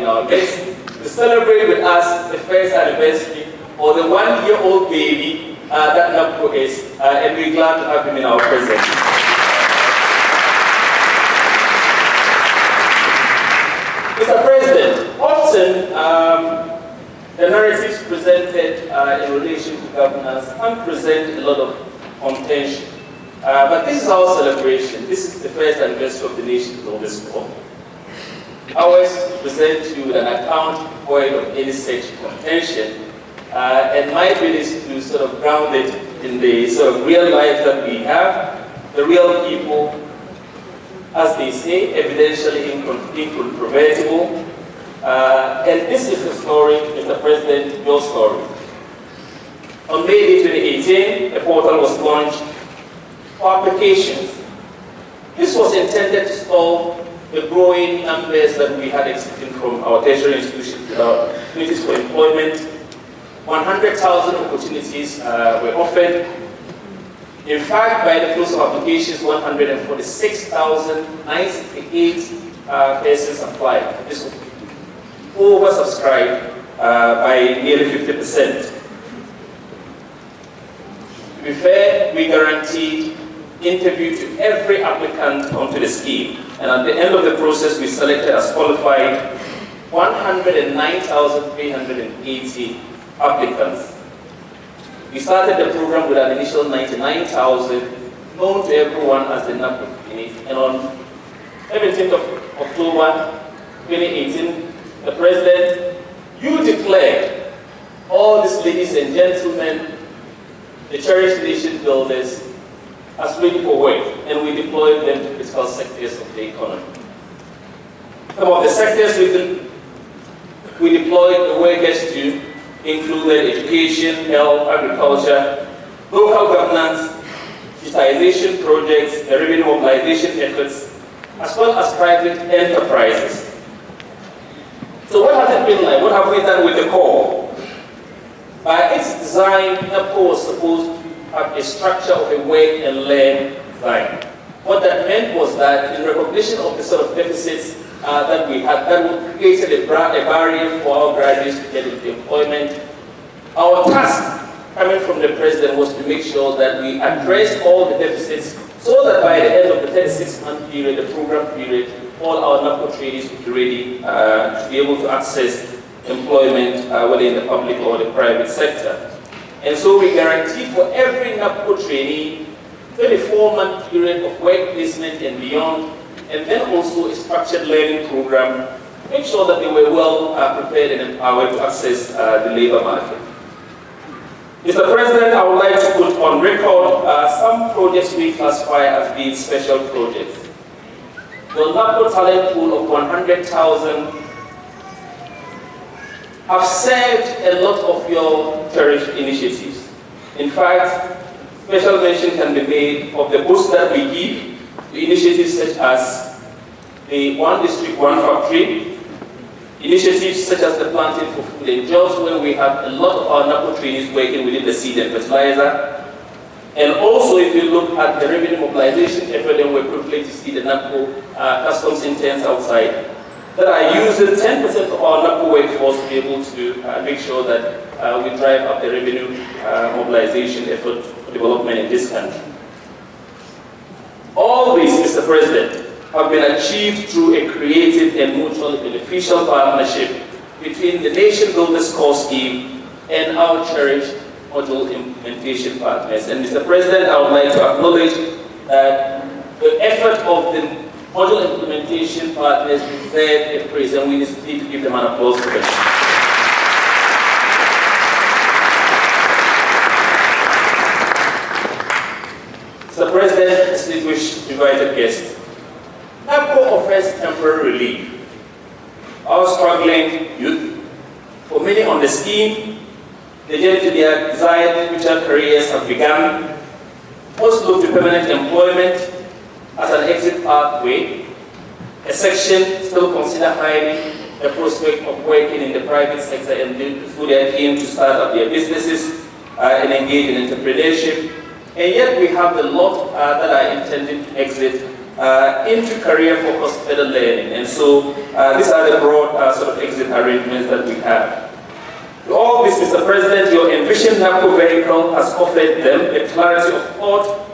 our midst to celebrate with us the first anniversary or the one-year-old baby that NABCO is, and we're glad to have him in our presence. Mr. President, often the narratives presented in relation to governance can present a lot of contention. But this is our celebration. This is the first anniversary of the nation with all this war. I always present you an account void of any such contention. And my bid is to sort of ground it in the sort of real life that we have, the real people, as they say, evidentially incontrovertible. And this is the story, Mr. President, your story. On May 2018, a portal was launched for applications. This was intended to solve the growing numbers that we had exiting from our tertiary institutions without opportunities for employment. 100,000 opportunities were offered. In fact, by the close of applications, 146,098 persons applied. This was oversubscribed by nearly 50%. To be fair, we guaranteed interview to every applicant onto the scheme. And at the end of the process, we selected as qualified 109,380 applicants. We started the program with an initial 99,000, known to everyone as the NABCO unit. And on 17th of October 2018, the President, you declared all these ladies and gentlemen, the cherished nation builders, as ready for work, and we deployed them to critical sectors of the economy. Some of the sectors we deployed the workers to included education, health, agriculture, local governance, digitization projects, the revenue mobilization efforts, as well as private enterprises. So what has it been like? What have we done with the core? By its design, NABCO was supposed to have a structure of a work and learn design. What that meant was that in recognition of the sort of deficits that we had, that would create a barrier for our graduates to get into employment. Our task coming from the President was to make sure that we addressed all the deficits so that by the end of the 36-month period, the program period, all our NABCO trainees would be ready to be able to access employment, whether in the public or the private sector. And so we guaranteed for every NABCO trainee 24-month period of work placement and beyond, and then also a structured learning program to make sure that they were well prepared and empowered to access the labor market. Mr. President, I would like to put on record some projects we classify as being special projects. The NABCO talent pool of 100,000 have served a lot of your cherished initiatives. In fact, special mention can be made of the boost that we give to initiatives such as the One District, One Factory, initiatives such as the Planting for Food and Jobs, where we have a lot of our NABCO trainees working within the seed and fertilizer. And also, if you look at the revenue mobilization effort, then we're privileged to see the NABCO customs interns outside that are using 10% of our NABCO workforce to be able to make sure that we drive up the revenue mobilization effort for development in this country. All these, Mr. President, have been achieved through a creative and mutually beneficial partnership between the Nation Builders Core Scheme and our cherished module implementation partners. And Mr. President, I would like to acknowledge that the effort of the module implementation partners deserve a praise, and we need to give them an applause for them. Mr. President, distinguished invited guests, NABCO offers temporary relief. Our struggling youth, for many on the scheme, the journey to their desired future careers have begun. Most look to permanent employment as an exit pathway. A section still consider highly the prospect of working in the private sector and through their aim to start up their businesses and engage in entrepreneurship. And yet we have a lot that are intended to exit into career-focused further learning. And so these are the broad sort of exit arrangements that we have. To all this, Mr. President, your envisioned NABCO vehicle has offered them a clarity of thought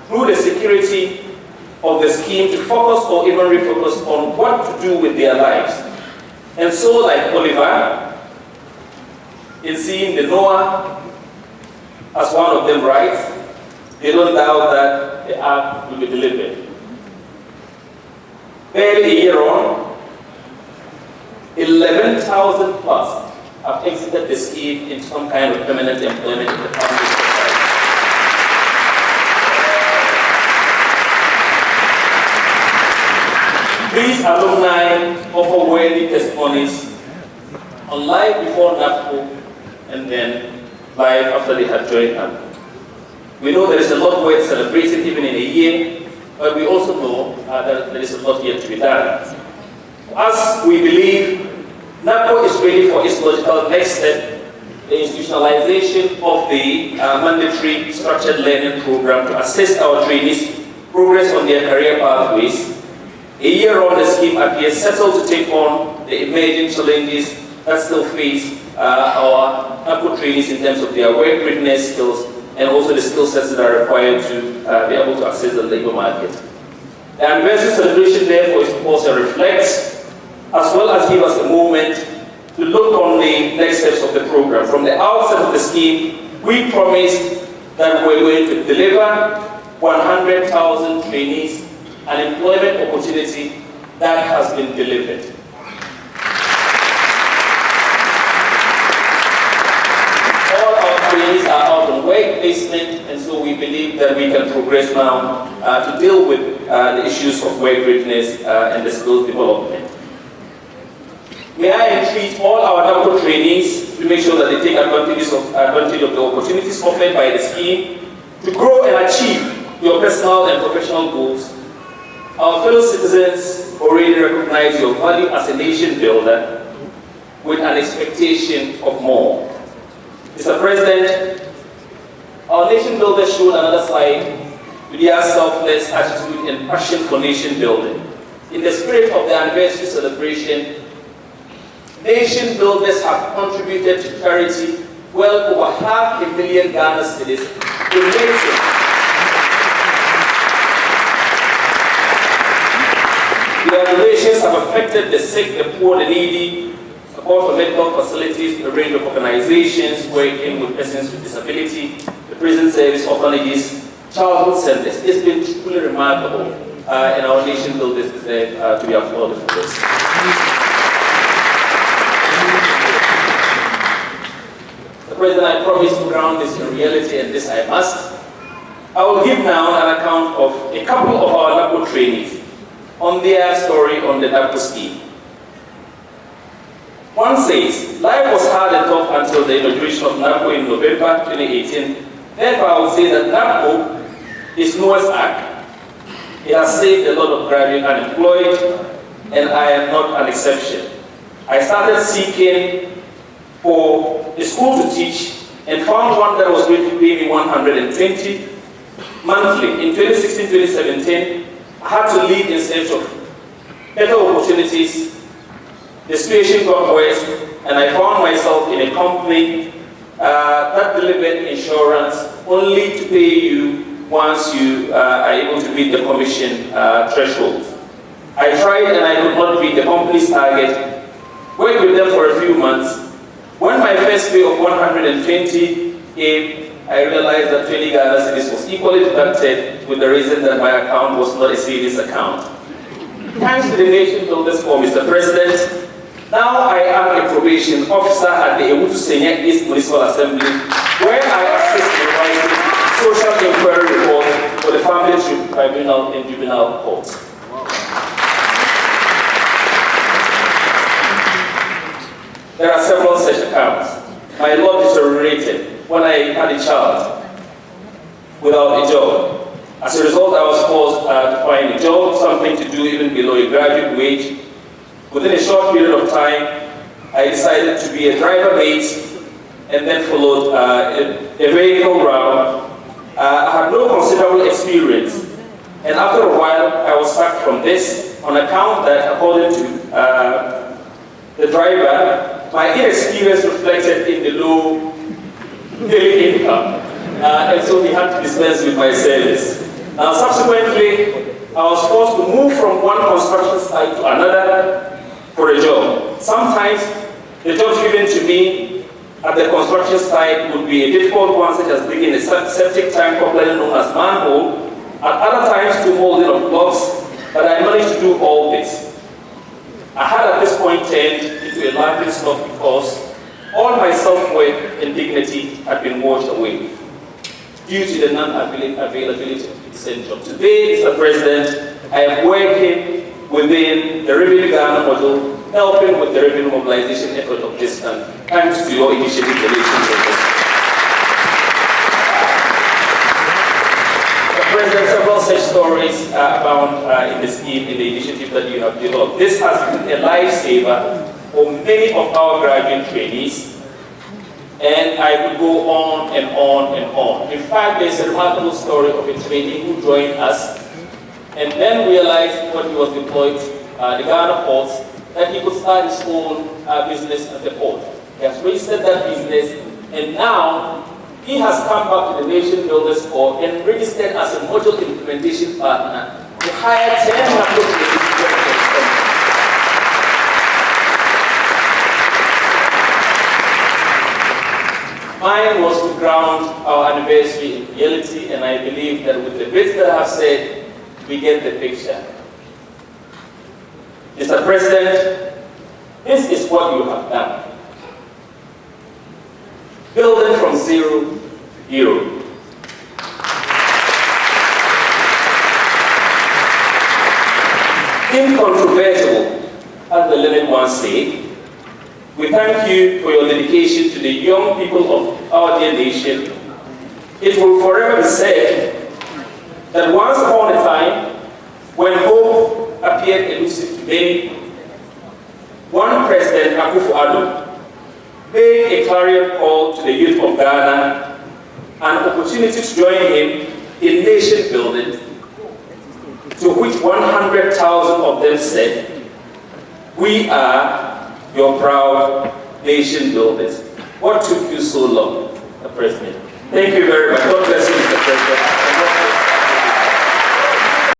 through the security of the scheme to focus or even refocus on what to do with their lives. And so, like Oliver, in seeing the Noah as one of them writes, they don't doubt that the ark will be delivered. Barely a year on, 11,000 plus have exited the scheme in some kind of permanent employment in the public sector. These alumni offer worthy testimonies on life before NABCO and then life after they had joined NABCO. We know there is a lot worth celebrating even in a year, but we also know that there is a lot yet to be done. As we believe NABCO is ready for its logical next step, the institutionalization of the mandatory structured learning program to assist our trainees progress on their career pathways. A year on, the scheme appears settled to take on the emerging challenges that still face our NABCO trainees in terms of their work readiness skills and also the skill sets that are required to be able to access the labor market. The anniversary celebration, therefore, is supposed to reflect as well as give us a moment to look on the next steps of the program. From the outset of the scheme, we promised that we're going to deliver 100,000 trainees an employment opportunity that has been delivered. All our trainees are out on work placement, and so we believe that we can progress now to deal with the issues of work readiness and the skills development. May I entreat all our NABCO trainees to make sure that they take advantage of the opportunities offered by the scheme to grow and achieve your personal and professional goals. Our fellow citizens already recognize your value as a nation builder with an expectation of more. Mr. President, our nation builders showed another side with their selfless attitude and passion for nation building. In the spirit of the anniversary celebration, nation builders have contributed to charity well over 500,000 Ghana cedis, donating. Their donations have affected the sick, the poor, the needy, support for medical facilities, a range of organizations working with persons with disability, the prison service, orphanages, childhood centers. It's been truly remarkable, and our nation builders deserve to be applauded for this. Mr. President, I promise to ground this in reality, and this I must. I will give now an account of a couple of our NABCO trainees on their story on the NABCO scheme. One says, life was hard and tough until the inauguration of NABCO in November 2018. Therefore, I would say that NABCO is Noah's Ark. It has saved a lot of graduate unemployed, and I am not an exception. I started seeking for a school to teach and found one that was going to pay me 120 monthly. In 2016-2017, I had to leave in search of better opportunities. The situation got worse, and I found myself in a company that delivered insurance only to pay you once you are able to meet the commission threshold. I tried and I could not meet the company's target. Worked with them for a few months. When my first pay of 120 came, I realized that 20 Ghana cedis was equally deducted with the reason that my account was not a savings account. Thanks to the Nation Builders for Mr. President, now I am a probation officer at the Ewutu Senya East Municipal Assembly, where I assist in writing social inquiry report for the Family Tribunal and Juvenile Court. There are several such accounts. My law deteriorated when I had a child without a job. As a result, I was forced to find a job, something to do even below a graduate wage. Within a short period of time, I decided to be a driver mate and then followed a vehicle round. I had no considerable experience, And after a while, I was sacked from this on account that, according to the driver, my inexperience reflected in the low daily income. And so he had to dispense with my service. Now, subsequently, I was forced to move from one construction site to another for a job. Sometimes, the jobs given to me at the construction site would be a difficult one, such as digging a septic tank, popularly known as manhole. At other times, to molding of blocks, but I managed to do all this. I had at this point turned into a laughing stock because all my self-worth and dignity had been washed away due to the non-availability of the same job. Today, Mr. President, I am working within the Revenue Ghana model, helping with the revenue mobilization effort of this country, thanks to your initiative, the elections of this. President, several such stories are abound in the scheme, in the initiative that you have developed. This has been a lifesaver for many of our graduate trainees, and I could go on and on and on. In fact, there's a remarkable story of a trainee who joined us and then realized when he was deployed the Ghana ports that he could start his own business at the port. He has registered that business, and now he has come back to the Nation Builders Corps and registered as a module implementation partner to hire 10 NABCO. Mine was to ground our anniversary in reality, and I believe that with the bits that I have said, we get the picture. Mr. President, this is what you have done. Building from zero to hero. Incontrovertible, as the learned ones say. We thank you for your dedication to the young people of our dear nation. It will forever be said that once upon a time, when hope appeared elusive to many, one President, Akufo-Addo, made a clarion call to the youth of Ghana, an opportunity to join him in nation building, to which 100,000 of them said, "We are your proud nation builders." What took you so long, Mr. President? Thank you very much. God bless you, Mr. President.